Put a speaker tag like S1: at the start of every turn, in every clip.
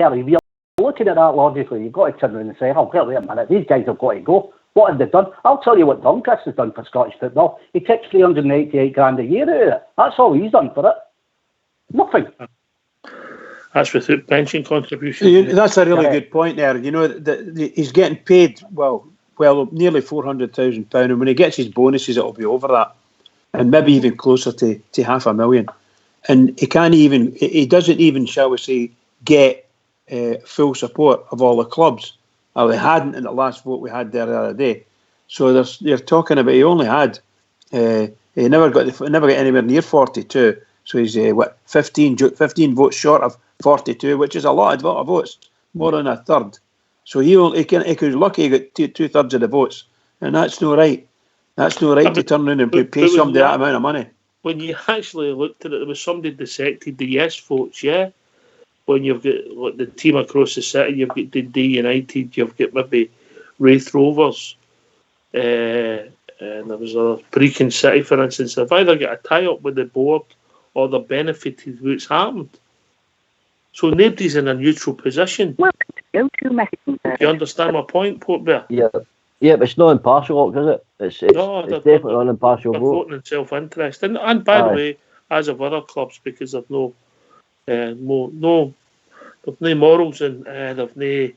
S1: if you're looking at that logically, you've got to turn around and say, oh, wait a minute, these guys have got to go. What have they done? I'll tell you what Doncaster has done for Scottish football. He takes 388 grand a year out of it. That's all he's done for it. Nothing.
S2: That's without pension contribution.
S3: That's a really good point there. You know, he's getting paid, well, nearly £400,000. And when he gets his bonuses, it'll be over that. And maybe even closer to £500,000. And he doesn't even, shall we say, get full support of all the clubs. They hadn't in the last vote we had there the other day. So they're talking about he only had, he never got anywhere near 42. So he's 15 votes short of 42, which is a lot of votes, more than a third. So he could be lucky he got two-thirds of the votes, and that's no right. That's no right to turn around and pay somebody that amount of money.
S2: When you actually looked at it, there was somebody dissected the yes votes, yeah? When you've got the team across the city, you've got Dundee United, you've got maybe Wraith Rovers, and there was a Brecon City, for instance. They've either got a tie-up with the board or they're benefited what's happened. So nobody's in a neutral position. Do you understand my point, Port Bear?
S4: Yeah, but it's not impartial, is it? It's definitely not an impartial vote.
S2: Voting in self-interest. And by the way, as of other clubs, because they've no morals and they're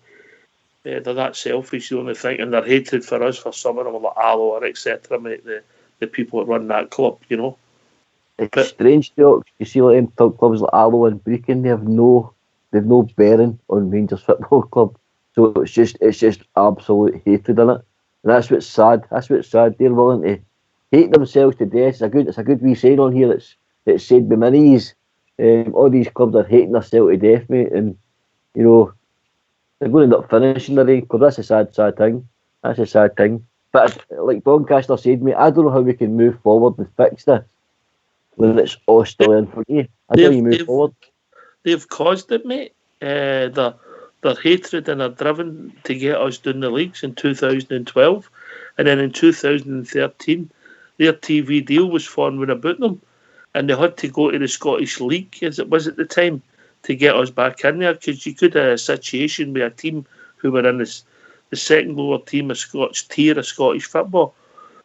S2: that selfish, the only thing, and their hatred for us, for some of them, like Alloa, etc., mate, the people that run that club, you know.
S4: It's strange, Doc. You see, like top clubs like Alloa and Brecon, they've no bearing on Rangers Football Club. So it's just absolute hatred in it, and that's what's sad. They're willing to hate themselves to death. It's a good wee saying on here. It's said by many. All these clubs are hating themselves to death, mate, and you know they're going to end up finishing the league. Because that's a sad thing. That's a sad thing. But like Doncaster said, mate, I don't know how we can move forward and fix this when it's all still in for you. I don't know you move forward.
S2: They've caused it, mate. Their hatred and their driven to get us down the leagues in 2012, and then in 2013, their TV deal was forming about them, and they had to go to the Scottish League, as it was at the time, to get us back in there, because you could have a situation with a team who were in the second lower team of Scottish tier of Scottish football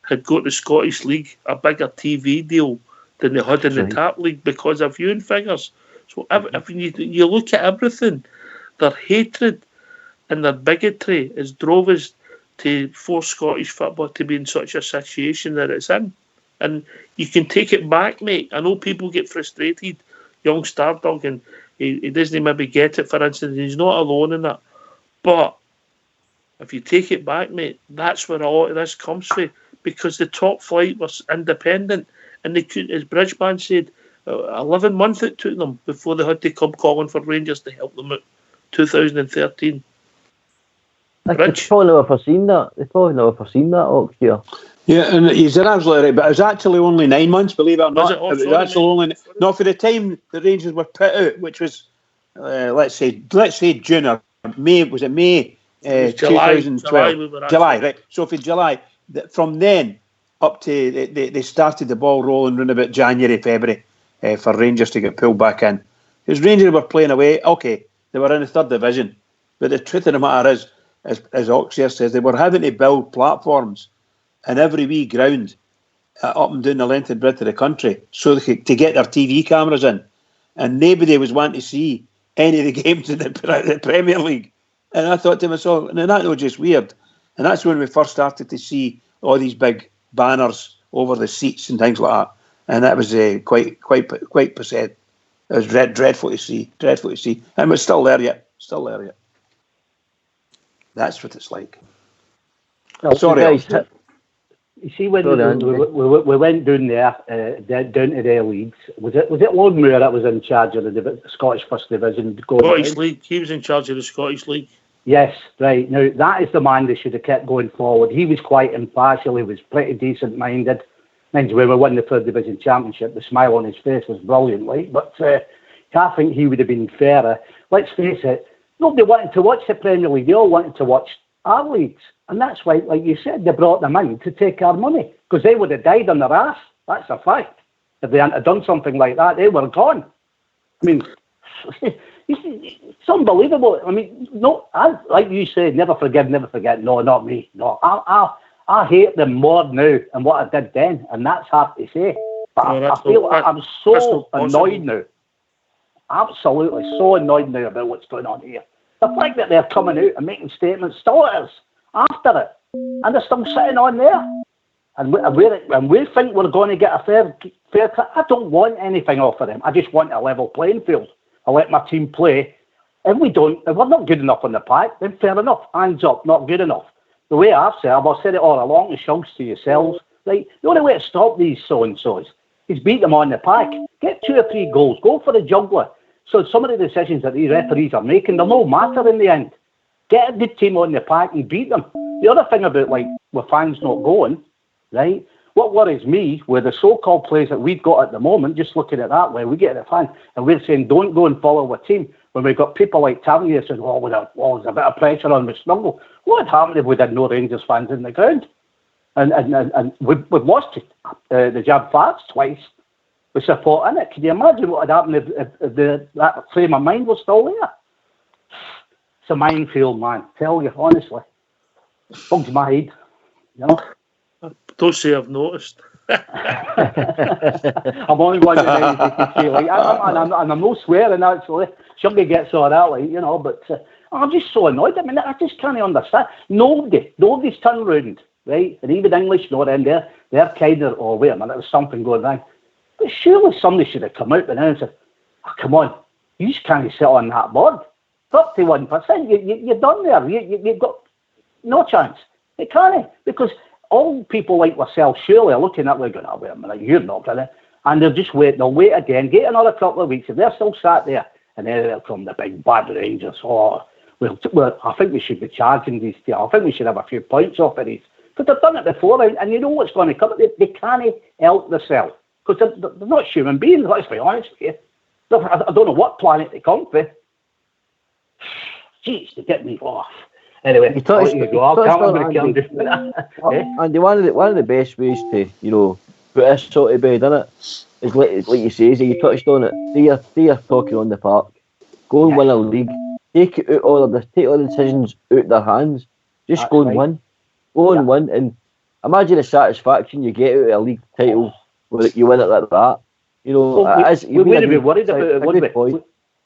S2: had got the Scottish League a bigger TV deal than they had in the top league because of viewing figures. So if you look at everything, their hatred and their bigotry has drove us to force Scottish football to be in such a situation that it's in. And you can take it back, mate. I know people get frustrated. Young Stardog, and he doesn't maybe get it, for instance. He's not alone in that. But if you take it back, mate, that's where all of this comes from. Because the top flight was independent. And they could, as Bridgeman said, 11 months it took them before they had to come calling for Rangers to help them out. 2013.
S4: They've probably never foreseen that. Oxford.
S3: Yeah, and you're absolutely right. But it was actually only 9 months, believe it or not. It was actually only not for the time the Rangers were put out, which was let's say June or May. Was it May? 2012. July, right? So for July, from then up to they started the ball rolling around about January, February for Rangers to get pulled back in. Because Rangers were playing away. Okay, they were in the third division, but the truth of the matter is, as Oxford says, they were having to build platforms in every wee ground up and down the length and breadth of the country so they could, to get their TV cameras in. And nobody was wanting to see any of the games in the Premier League. And I thought to myself, and that was just weird. And that's when we first started to see all these big banners over the seats and things like that. And that was quite upset. It was dreadful to see. And it's still there yet. That's what it's like.
S1: Well,
S3: sorry,
S1: guys, you see when we went down there, down to their leagues. Was it Lord Moore that was in charge of the Scottish First Division?
S2: Scottish League. He was in charge of the Scottish League.
S1: Yes, right. Now that is the man they should have kept going forward. He was quite impartial. He was pretty decent-minded. And when we won the Third Division Championship, the smile on his face was brilliant, like. But I think he would have been fairer. Let's face it. Nobody wanted to watch the Premier League. They all wanted to watch our leagues. And that's why, like you said, they brought them in to take our money. Because they would have died on their ass. That's a fact. If they hadn't done something like that, they were gone. I mean, It's unbelievable. I mean, like you said, never forgive, never forget. No, not me. No, I hate them more now than what I did then, and that's hard to say. But I'm so annoyed now. Absolutely so annoyed now about what's going on here. The fact that they're coming out and making statements still at us after it, and they're still sitting on there. And we think we're going to get a fair cut. I don't want anything off of them. I just want a level playing field. I let my team play. If we're not good enough on the pack, then fair enough. Hands up, not good enough. The way I've said it all along, and shouts to yourselves, like, the only way to stop these so-and-sos is beat them on the pack. Get 2 or 3 goals. Go for the juggler. So some of the decisions that these referees are making, they'll no matter in the end. Get a good team on the pack and beat them. The other thing about, like, with fans not going, right, what worries me with the so-called players that we've got at the moment, just looking at that way, we get the fan and we're saying don't go and follow a team. When we've got people like Tavernier saying, there's a bit of pressure on the snuggle. What would happen if we had no Rangers fans in the ground? And we've lost it. The Jab Farts twice with support in it. Can you imagine what would happen if that frame of mind was still there? It's a minefield, man. Tell you, honestly. Bugs my head, you know.
S2: Don't say I've noticed.
S1: I'm only wondering anything you can say. Like, I'm no swearing, actually. Somebody gets all that, like, you know, but I'm just so annoyed. I mean, I just can't understand. Nobody's turned round, right? And even English, not in there. They're kind of, wait a minute, there's something going wrong. But surely somebody should have come out and said, come on, you just can't sit on that board. 31%, you're done there. You've got no chance. You can't, because all people like ourselves surely are looking at it going, wait a minute, you're not going to. And they'll just wait. They'll wait again, get another couple of weeks. If they're still sat there, and then they'll come the big bad Rangers. I think we should be charging these two. I think we should have a few points off of these. Because they've done it before, and you know what's going to come. They can't help themselves. Because they're not human beings, let's be honest with you. I don't know what planet they come from. Jeez, they get me off. Anyway,
S4: Andy, one of the best ways to, you know, put this sort of bed in it is like you say, you touched on it. Do your talking on the park. Go and win a league. Take all the decisions out of their hands. Just go and win. Go and win, and imagine the satisfaction you get out of a league title where you win it like that. You know,
S1: we wouldn't be worried about it, would we?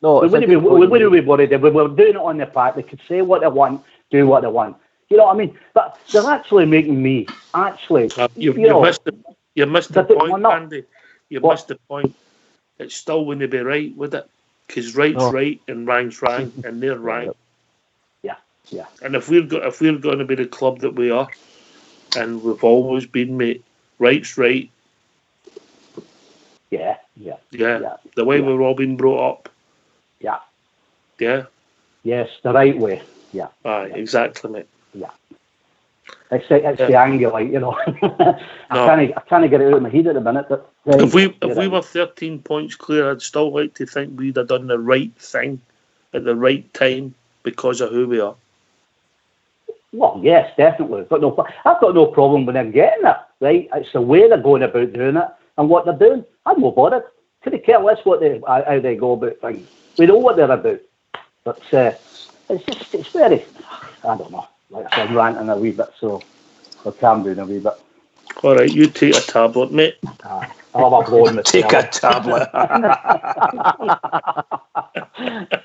S1: No, we wouldn't be worried. If we were doing it on the park, they could say what they want, do what they want. You know what I mean? But they're actually making me
S2: You missed the point, Andy. You missed the point. It still wouldn't be right, would it? Because right's right and wrong's wrong, and they're right.
S1: Yeah.
S2: And if we're going to be the club that we are, and we've always been, mate, right's right.
S1: Yeah.
S2: The way we've all been brought up. Yeah.
S1: Yes, the right way. Yeah.
S2: Aye, exactly, mate.
S1: Yeah. It's the angle, like, you know. I can't get it out of my head at the minute. But
S2: if we were 13 points clear, I'd still like to think we'd have done the right thing at the right time because of who we are.
S1: Well, yes, definitely. I've got no problem with them getting it, right? It's the way they're going about doing it and what they're doing. I'm not bothered. Couldn't care less how they go about things. We know what they're about. But it's very, I don't know, like I said, ranting a wee bit, so I'll calm down a wee bit.
S2: All right, you take a tablet, mate.
S1: I'll have a blow in the
S3: Take a tablet.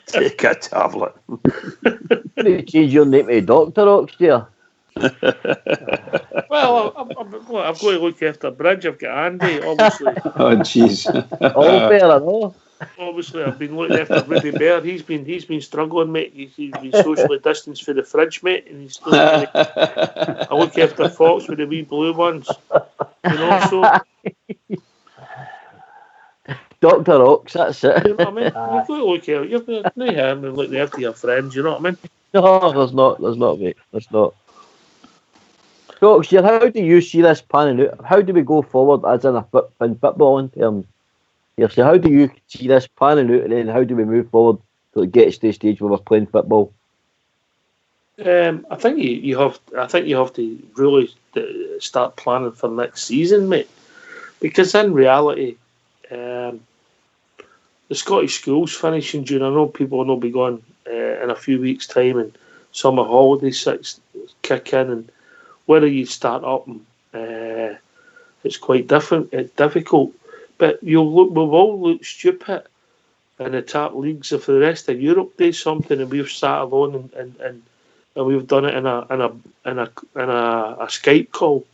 S3: Take a tablet.
S4: You change your name to Dr. Oxdear.
S2: Well, I've got to look after Bridge. I've got Andy, obviously.
S3: Oh, jeez.
S4: All fair enough.
S2: Obviously, I've been looking after Ruby Bear. He's been struggling, mate. He's been socially distanced for the fridge, mate. And he's I look after Fox with the wee blue ones. You know, so
S4: Dr. Ox, that's it.
S2: You know what I mean? You've got to look after. You've got to him and look after your friends. You know what I mean?
S4: No, there's not, mate. There's not. So, Oxdear, how do you see this panning out? How do we go forward as in football in terms? So how do you see this panning out, and then how do we move forward till it gets to the stage where we're playing football?
S2: I think you have to really start planning for next season, mate. Because in reality, the Scottish schools finishing June. I know people will not be going in a few weeks' time, and summer holidays kick in, and whether you start up, it's quite different. It's difficult, but we'll all look stupid in the top leagues if the rest of Europe does something and we've sat alone and we've done it in a Skype call,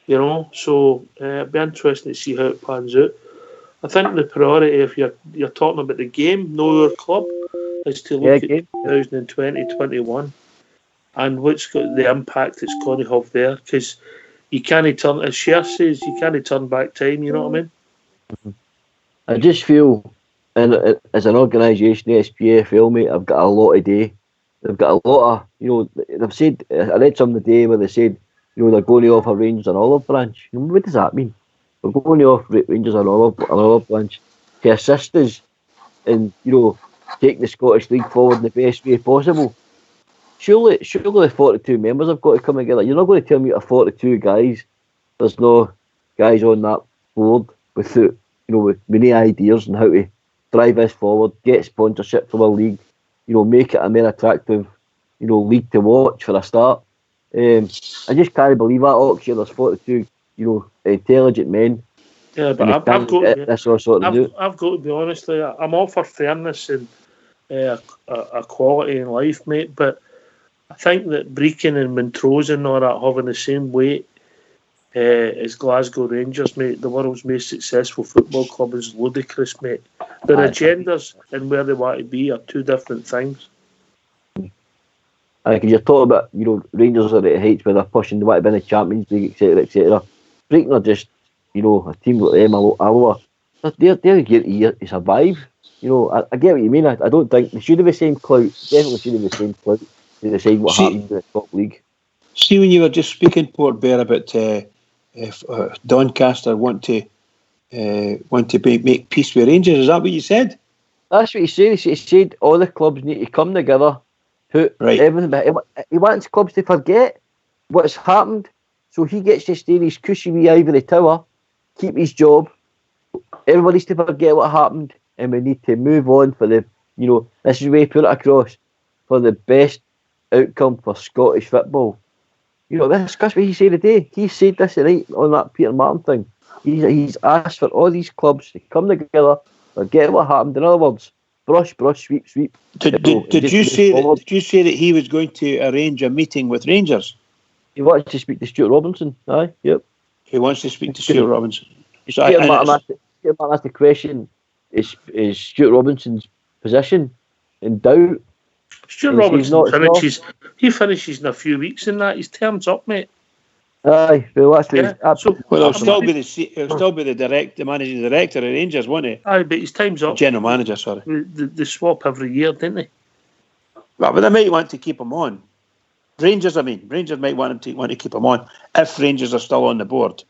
S2: you know. So it'd be interesting to see how it pans out. I think the priority, if you're talking about the game, know your club, is to look at 2020-21 and what's got the impact it's going to have there, because you can't turn, as Cher says, you can't turn back time. You know what I mean?
S4: Mm-hmm. I just feel, and as an organisation, the SPFL, mate, I've got a lot to do. They've got a lot of, you know, they've said, I read something today where they said, you know, they're going to offer Rangers an olive branch. You know, what does that mean? We're going to offer Rangers an olive branch to assist us in, you know, take the Scottish League forward in the best way possible. Surely the 42 members have got to come together. You're not going to tell me out of 42 guys, there's no guys on that board with many ideas on how to drive this forward, get sponsorship from a league, you know, make it a more attractive, you know, league to watch for a start. I just can't believe that, Oxford. There's 42, you know, intelligent men.
S2: Yeah, but I've got to be honest with you. I'm all for fairness and equality in life, mate. But I think that Brecon and Montrose and all that having the same weight as Glasgow Rangers, mate, the world's most successful football club, is ludicrous, mate. Their agendas and where they want to be are two different things.
S4: Because you're talking about, you know, Rangers are at heights where they're pushing, they want to be in the Champions League, etc., etc. Brecon are just, you know, a team like them, Alloa, they're here to survive. You know, I get what you mean. I don't think they should have the same clout. Definitely should have the same clout to decide what happens in the top league.
S3: See, when you were just speaking, Port Bear, about if Doncaster want to make peace with Rangers, is that what you said?
S4: That's what he said. He said all the clubs need to come together, put everything behind. He wants clubs to forget what's happened, so he gets to stay in his cushy wee ivory tower, keep his job. Everybody's to forget what happened, and we need to move on for the, you know, this is the way he put it across, for the best outcome for Scottish football. You know, that's what he said today. He said this tonight on that Peter Martin thing. He's asked for all these clubs to come together, forget what happened. In other words, brush, sweep.
S3: Did you say that he was going to arrange a meeting with Rangers?
S4: He wants to speak to Stuart Robinson. Aye, yep.
S3: He wants to speak to Stuart Robinson. So
S4: Peter Martin asked the question: Is Stuart Robinson's position in doubt?
S2: Stuart Robinson finishes in a few weeks, and that his term's up, mate.
S4: Aye, well, that's
S3: he'll still be the managing director of Rangers, won't he?
S2: Aye, but his time's up.
S3: General manager, sorry.
S2: They swap every year, didn't they?
S3: Well, but they might want to keep him on. Rangers might want to keep him on if Rangers are still on the board.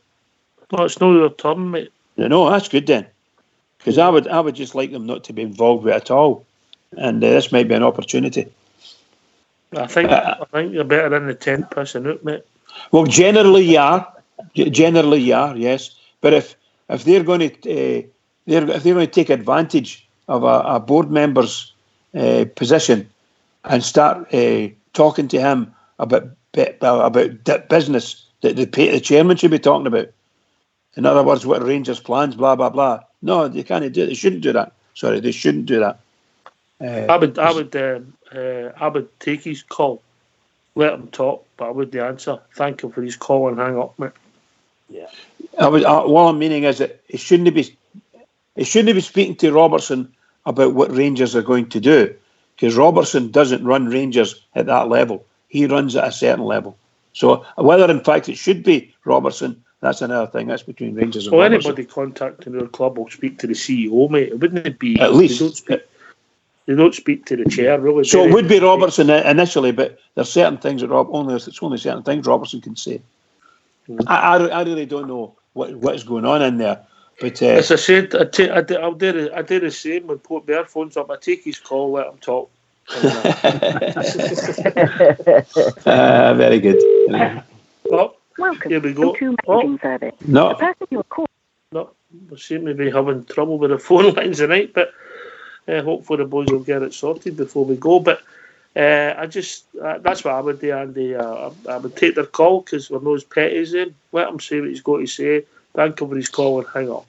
S2: Well, it's not your turn, mate.
S3: No, that's good then, because I would just like them not to be involved with it at all, and this might be an opportunity.
S2: I think you're better in the tent pissing out, mate.
S3: Well, generally, yeah, yes. But if they're going to take advantage of a board member's position and start talking to him about business that the chairman should be talking about, in other words, what Rangers plans, blah blah blah. No, they can't do it. They shouldn't do that. Sorry, they shouldn't do that.
S2: I would take his call, let him talk, but I would answer. Thank him for his call and hang up, mate.
S3: Yeah, what I'm meaning is that it shouldn't be speaking to Robertson about what Rangers are going to do, because Robertson doesn't run Rangers at that level. He runs at a certain level. So whether in fact it should be Robertson, that's another thing. That's between Rangers and Robertson.
S2: Anybody contacting their club will speak to the CEO, mate. It wouldn't be
S3: at least.
S2: They don't speak to the chair, really.
S3: So it would be Robertson initially, but there's certain things that it's only certain things Robertson can say. Mm-hmm. I really don't know what is going on in there. But
S2: as I said, I do the same when Port Bear phones up. I take his call, let him talk.
S3: Very good.
S2: Well, here we go.
S5: To service.
S3: No.
S5: The person you're calling.
S2: No, we seem to be having trouble with the phone lines tonight, but hopefully the boys will get it sorted before we go. But that's what I would do, Andy. I would take their call because we know his Petty's in. Let him say what he's got to say. Thank him for his call and hang up.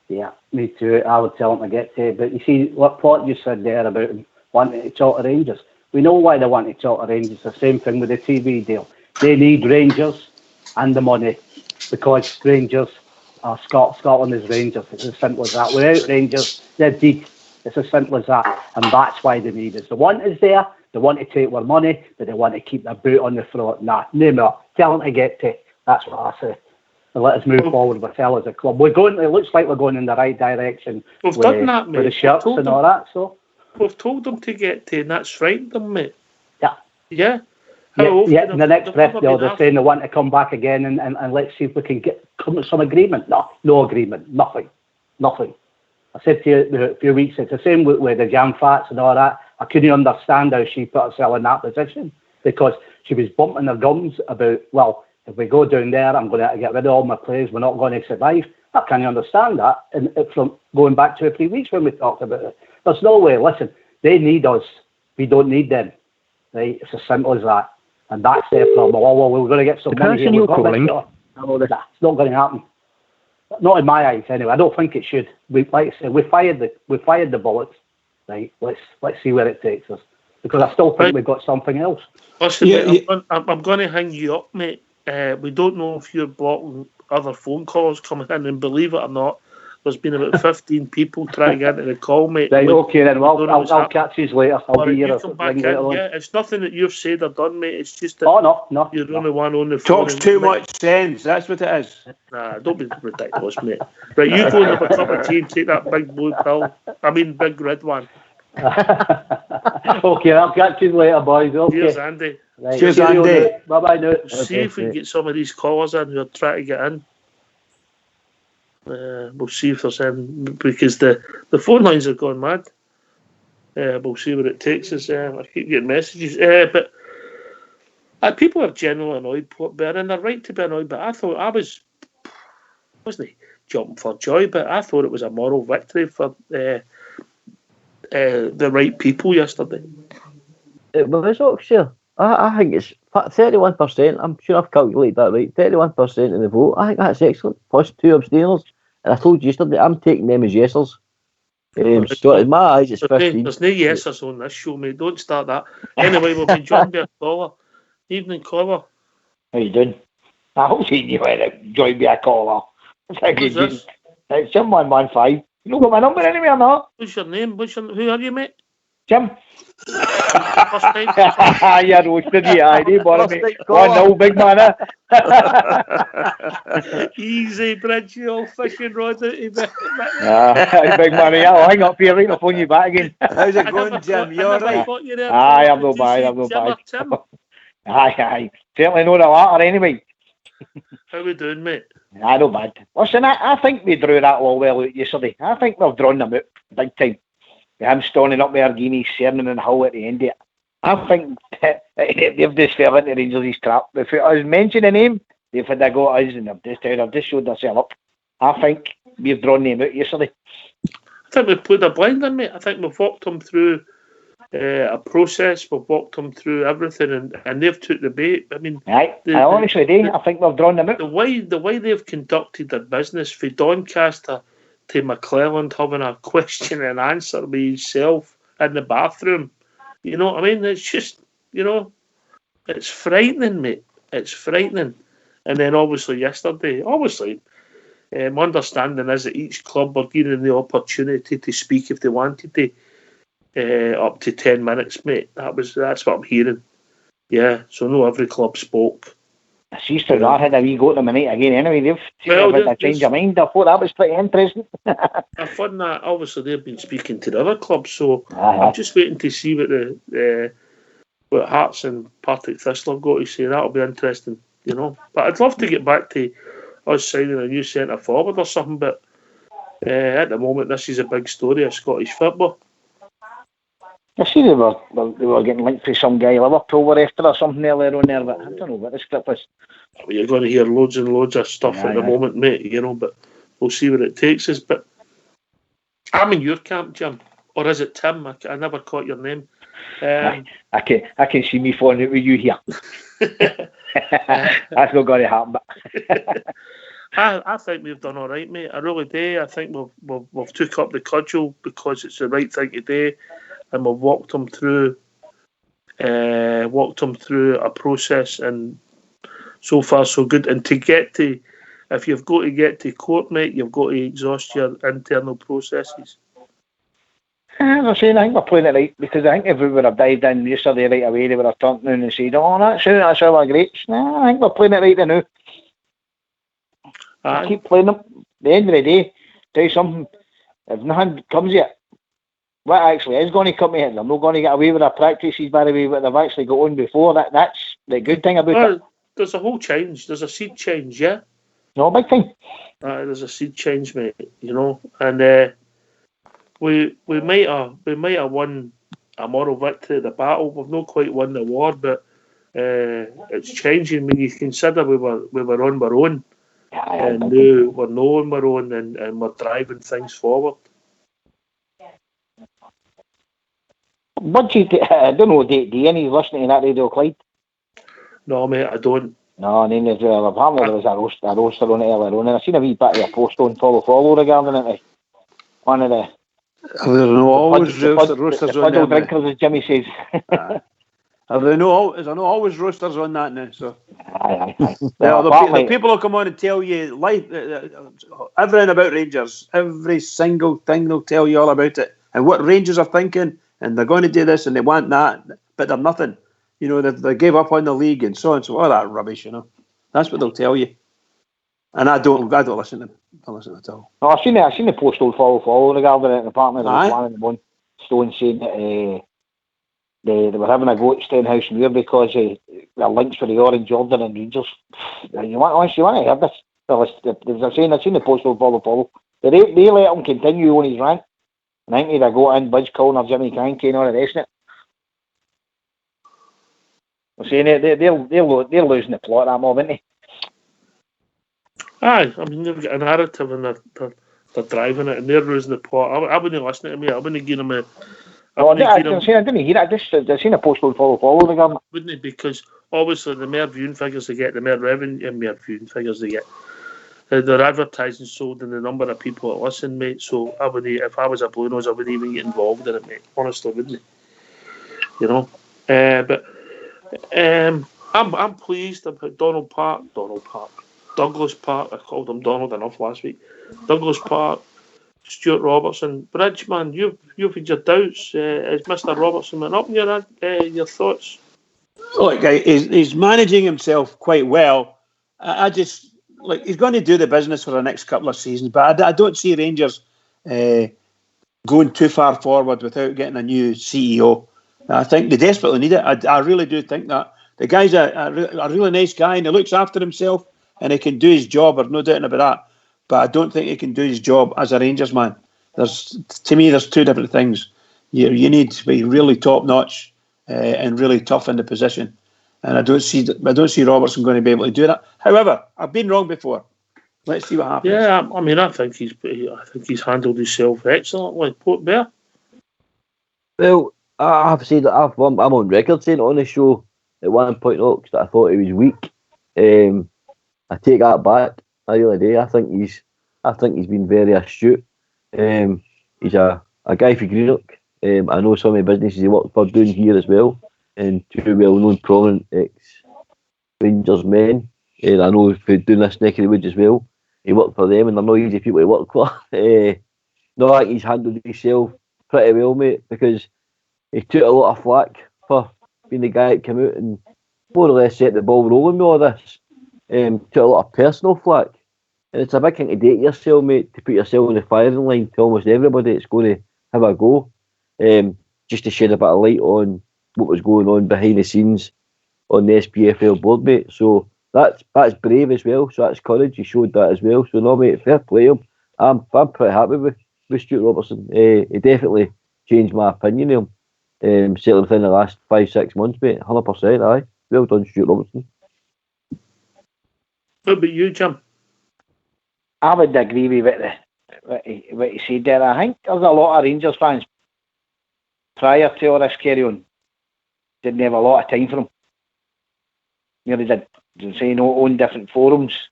S1: Yeah, me too. I would tell him to get to it. But you see, what Plot just said there about him wanting to talk to Rangers. We know why they want to talk to Rangers. The same thing with the TV deal. They need Rangers and the money because Rangers are Scotland is Rangers. It's as simple as that. Without Rangers, they're deep. It's as simple as that. And that's why they need us. The want is there. They want to take our money, but they want to keep their boot on the throat. Nah, no more. Tell them to get to it. That's what I say. And let us move forward with Fell as a club. It looks like we're going in the right direction.
S2: We've done that, mate.
S1: With the shirts and all that. So
S2: we've told them to get to, and that's frightened them, mate.
S1: Yeah.
S2: Yeah.
S1: Yeah, in the next breath, they're saying they want to come back again and let's see if we can come to some agreement. No agreement. Nothing. I said to you a few weeks, it's the same with the jam fats and all that. I couldn't understand how she put herself in that position because she was bumping her gums about, well, if we go down there, I'm going to get rid of all my players. We're not going to survive. I can't understand that. And from going back 2 or 3 weeks when we talked about it, there's no way. Listen, they need us. We don't need them. Right? It's as simple as that. And that's their problem. Oh, well, we're going to get some money here. It's not going to happen. Not in my eyes, anyway. I don't think it should. Like I said, we fired the bullets. Right? Let's see where it takes us. Because I still think we've got something else.
S2: Listen, mate, I'm going to hang you up, mate. We don't know if you're blocking other phone calls coming in, and believe it or not, there's been about 15 people trying to get into the call, mate.
S1: Right, okay then. Well, I'll catch you later. I'll be here.
S2: You come back in. Yeah, it's nothing that you've said or done, mate. It's just that you're the only one on the phone.
S3: Talks too much sense. That's what it is.
S2: Nah, don't be ridiculous, mate. Right, you go and have a cup of tea and take that big blue pill. I mean, big red one.
S1: Okay, I'll catch you later, boys. Okay.
S2: Cheers, Andy.
S1: Right.
S3: Cheers, Andy.
S1: Bye-bye now.
S2: See if we can get some of these callers in who are trying to get in. We'll see if there's any, because the phone lines are going mad. We'll see where it takes us. I keep getting messages. But people are generally annoyed, and they're right to be annoyed, but I thought wasn't jumping for joy, but I thought it was a moral victory for the right people yesterday.
S4: It was actually. I think it's 31%. I'm sure I've calculated that right. 31% of the vote. I think that's excellent. Plus 2 abstainers. And I told you yesterday, I'm taking them as yesers. So in my eyes, it's 15.
S2: There's no yesers on this show, mate. Don't start that. Anyway, we'll be joined by a caller. Evening, caller.
S5: How you doing? I hope you knew how join by a caller.
S2: Who's this?
S5: It's Jim 115. You don't got my number anyway or not?
S2: What's your name? Who are you, mate?
S5: Jim.
S2: First time.
S5: You're roasted, you ID, boy, mate. 1-0, big man.
S2: Easy, bridge, you old fishing rod out of it.
S5: Big man, I'll hang up here right, I'll phone you back again.
S3: How's it going, Jim? You alright?
S5: Aye, I'm no bad, Aye. Certainly not the latter anyway.
S2: How we doing, mate?
S5: Aye, no bad. Listen, I think we drew that all well out yesterday. I think we've drawn them out big time. With him standing up there, Guinness, Cernan and Hull at the end of it. I think they've just fell into Rangers' trap. If I was mentioning a name, they've had a go at us and they've just showed themselves up. I think we've drawn them out yesterday.
S2: I think we've played a blind in, mate. I think we've walked them through a process. We've walked them through everything, and they've took the bait. I mean,
S5: I honestly do. I think we've drawn them out.
S2: The way they've conducted their business, for Doncaster to McClelland having a question and answer with himself in the bathroom. You know what I mean? It's just, it's frightening, mate. It's frightening. And then obviously yesterday, my understanding is that each club were given the opportunity to speak if they wanted to, up to 10 minutes, mate. That's what I'm hearing. Yeah, so no every club spoke.
S5: I see I had a wee go at them tonight again anyway. They've had a change of mind. I thought that was pretty interesting.
S2: I found that obviously they've been speaking to the other clubs, so I'm just waiting to see what Hearts and Partick Thistle have got to say. That'll be interesting, But I'd love to get back to us signing a new centre forward or something, but at the moment this is a big story of Scottish football.
S5: I see they were getting linked to some guy Liverpool were after or something earlier on there, but I don't know what the script was.
S2: Well, you're going to hear loads and loads of stuff at the moment, mate, but we'll see where it takes us. But I'm in your camp, Jim. Or is it Tim? I never caught your name.
S5: I can see me falling out with you here. That's not going to happen. But
S2: I think we've done all right, mate. I really do. I think we've took up the cudgel because it's the right thing to do, and we've walked them through a process, and so far so good. And if you've got to get to court, mate, you've got to exhaust your internal processes.
S5: As I say, I think we're playing it right, because I think if we would have dived in yesterday right away, they would have turned around and said, "Oh, that's our greats." Nah, I think we're playing it right now. I keep playing them. At the end of the day, tell you something, if nothing comes yet, what actually is going to come here? They're not going to get away with their practices by the way what they've actually got on before. That's the good thing about it.
S2: There's a whole change. There's a seed change, yeah?
S5: No, big thing.
S2: There's a seed change, mate, and we might have won a moral victory, the battle. We've not quite won the war, but it's changing when you consider we were on our own. And now we're not on our own, and we're driving things forward.
S5: What do you I don't know, do any listening to that Radio Clyde?
S2: No, mate, I don't.
S5: No, and then apparently there was a roaster on it earlier on, and I seen a wee bit of a post on follow regarding it. One of the
S3: there are no always roasters on there,
S5: drinkers, as Jimmy says.
S3: Is there not always roasters on that now? So
S5: aye.
S3: The people will come on and tell you everything about Rangers, every single thing they'll tell you all about it, and what Rangers are thinking, and they're going to do this and they want that, but they're nothing. They gave up on the league and so on. So all that rubbish, that's what they'll tell you. And I don't listen to them. I don't listen at all.
S5: No, I've seen the post on follow regarding it, and apparently there was one in the one stone saying that they were having a go at Stenhouse Muir because their links with the Orange Order and Rangers. You want to hear this? I've seen the post on follow. They let him continue on his rant. And I think they'd go in, Budge calling her Jimmy Cranky and all the rest of it. I'm saying they're losing the plot that mob, aren't they?
S2: Aye, I mean, they've got a narrative and they're driving it, and they're losing the plot. I wouldn't listen to me. I wouldn't give them a...
S5: I didn't hear it. I've seen a post on follow regarding it.
S2: Wouldn't it? Because obviously the more viewing figures they get, the more revenue and more viewing figures they get. Their advertising sold in the number of people that listen, mate. So I wouldn't, if I was a Blue Nose, I wouldn't even get involved in it, mate. Honestly, wouldn't I? But I'm pleased about Douglas Park. I called him Donald enough last week. Douglas Park, Stuart Robertson, Bridgeman. You've had your doubts. Has Mr. Robertson went up in your thoughts?
S3: Look, he's managing himself quite well. I just he's going to do the business for the next couple of seasons, but I don't see Rangers going too far forward without getting a new CEO. I think they desperately need it. I really do think that. The guy's a really nice guy, and he looks after himself, and he can do his job. There's no doubt about that. But I don't think he can do his job as a Rangers man. To me, there's two different things. You need to be really top notch and really tough in the position. And I don't see Robertson going to be able to do that. However, I've been wrong before. Let's see what happens.
S2: Yeah, I mean, I think he's handled himself excellently. Port Bear.
S4: Well, I've said that I'm on record saying on the show at one point that I thought he was weak. I take that back. I really do. I think he's been very astute. He's a guy for Greenock. I know some of the businesses he worked for doing here as well, and two well-known prominent ex-Rangers men. And I know for doing this neck of the woods as well. He worked for them, and they're not easy people to work for. No, I think he's handled himself pretty well, mate, because he took a lot of flack for being the guy that came out and more or less set the ball rolling with all this. Took a lot of personal flack. And it's a big thing to date yourself, mate, to put yourself in the firing line to almost everybody that's going to have a go. Just to shed a bit of light on what was going on behind the scenes on the SPFL board, mate. So that's brave as well. So that's courage. He showed that as well. So no, mate, fair play him. I'm pretty happy with Stuart Robertson. He definitely changed my opinion of him. Certainly within the last 5-6 months, mate. 100%, aye. Well done, Stuart Robertson.
S2: What about you, Jim?
S5: I would agree with what he said there. I think there's a lot of Rangers fans prior to all this carry on didn't have a lot of time for him. Really did. Saying on different forums.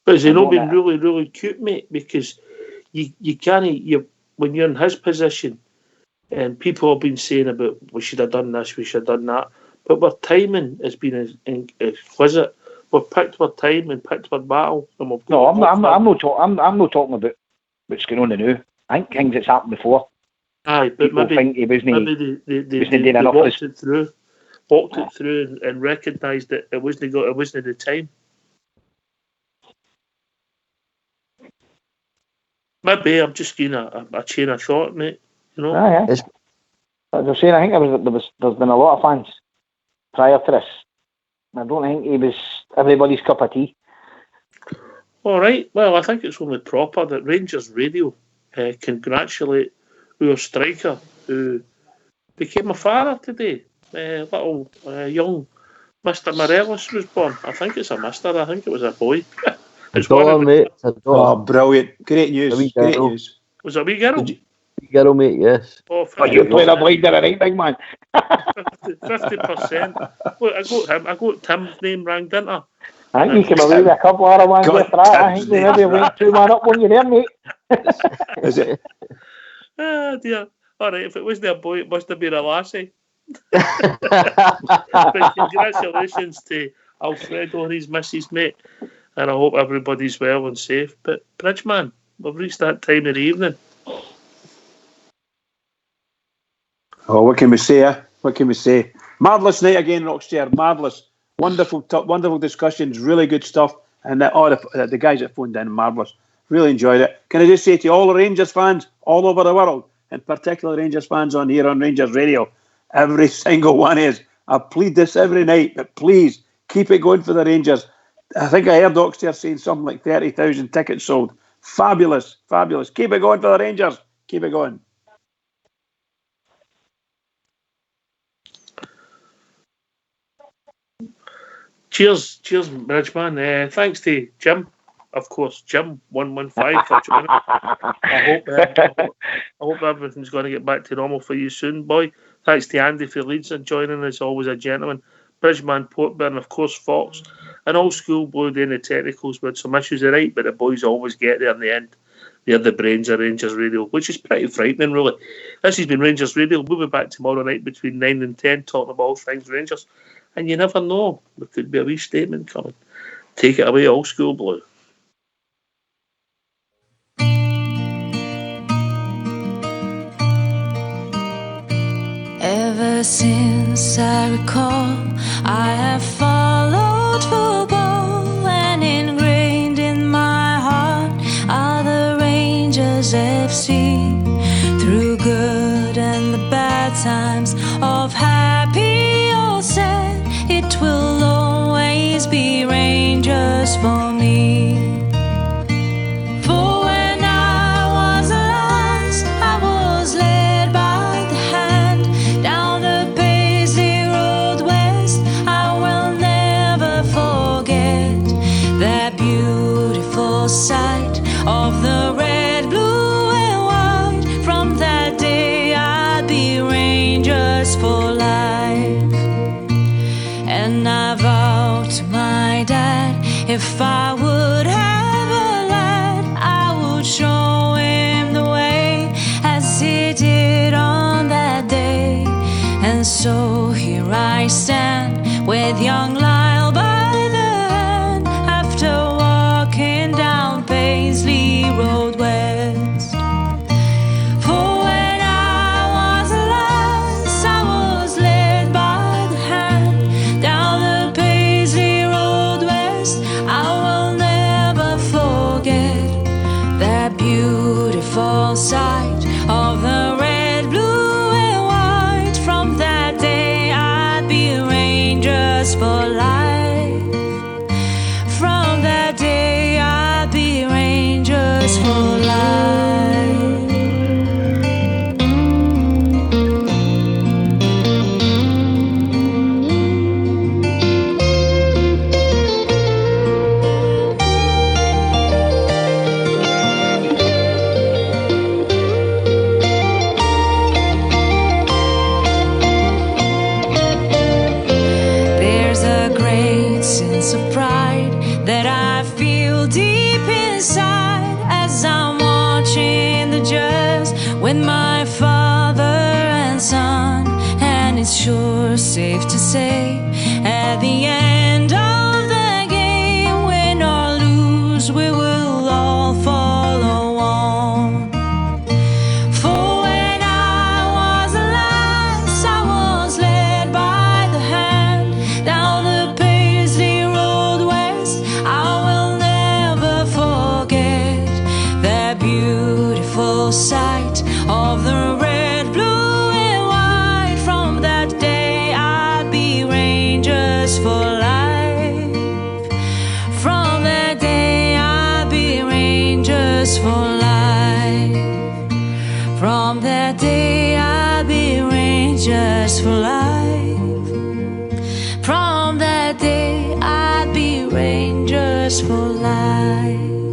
S2: But has he not been really, really cute, mate? Because you can't, when you're in his position, and people have been saying about we should have done this, we should have done that, but our timing has been exquisite. We've picked our time and picked our battle, and we've got.
S5: No, I'm not talking about what's going on now. I think things that's happened before.
S2: Aye, but
S5: people think he wasn't
S2: walked it through and recognised that it wasn't the time. Maybe I'm just getting a chain of thought, mate. You know.
S5: Aye. As I was saying, I think there's been a lot of fans prior to this. I don't think he was everybody's cup of tea.
S2: All right. Well, I think it's only proper that Rangers Radio congratulate our striker who became a father today. Little young Mr. Morelos was born. I think it's a mister. I think it was a boy.
S4: It's one mate.
S3: Oh, brilliant. Great news. Great news.
S2: Was it a wee girl?
S4: Wee girl, mate, yes.
S5: Oh, you're playing a blinder, right, big man?
S2: 50%. Look, I got Tim's name wrong, didn't I?
S5: I think you came away with a couple of other ones after that. I think we maybe went 2-1 up when you're there, mate.
S3: Is it?
S2: Ah, dear. All right, if it wasn't a boy, it must have been a lassie. But congratulations to Alfredo and his missus, mate. And I hope everybody's well and safe. But, Bridgeman, we've reached that time of the evening.
S3: Oh, what can we say, eh? What can we say? Marvellous night again, Rocksteer. Marvellous. Wonderful discussions. Really good stuff. And the guys that phoned in, marvellous. Really enjoyed it. Can I just say to all the Rangers fans all over the world, in particular Rangers fans on here on Rangers Radio, every single one is, I plead this every night, but please keep it going for the Rangers. I think I heard Oxter saying something like 30,000 tickets sold. Fabulous. Keep it going for the Rangers. Keep it going.
S2: Cheers, Bridgeman. Thanks to Jim, of course, Jim115 for joining. I hope everything's going to get back to normal for you soon, boy. Thanks to Andy for Leeds and joining us, always a gentleman. Bridgeman, Portburn, of course, Fox, and Old School Blue doing the technicals with some issues, are right, but the boys always get there in the end. They're the brains of Rangers Radio, which is pretty frightening, really. This has been Rangers Radio. We'll be back tomorrow night between 9 and 10 talking about all things Rangers. And you never know, there could be a wee statement coming. Take it away, Old School Blue.
S6: Ever since I recall, I have followed football, and ingrained in my heart are the Rangers FC. Through good and the bad times, of happy or sad, it will always be Rangers for me. For when I was lost, I was led by the hand down the Paisley Road West. I will never forget that beautiful sight of the red, blue and white. From that day I'd be Rangers for life. And I vowed to my dad, if I would have a lad, I would show him the way, as he did on that day. And so here I stand with young Lyle by the hand, after walking down Paisley Road West. For when I was lost, I was led by the hand down the Paisley Road West. I will never forget that beautiful sight of the red, blue and white. From that day I'd be Rangers for life. From that day I'd be Rangers for life. safe to say, at the end of the game, win or lose, we will all follow on. For when I was a lass, I was led by the hand down the Paisley Road west. I will never forget that beautiful sight of the red, blue, and white. From that day I'd be Rangers for life. From that day I'd be Rangers for life. From that day I'll be Rangers for life. From that day I'll be Rangers for life.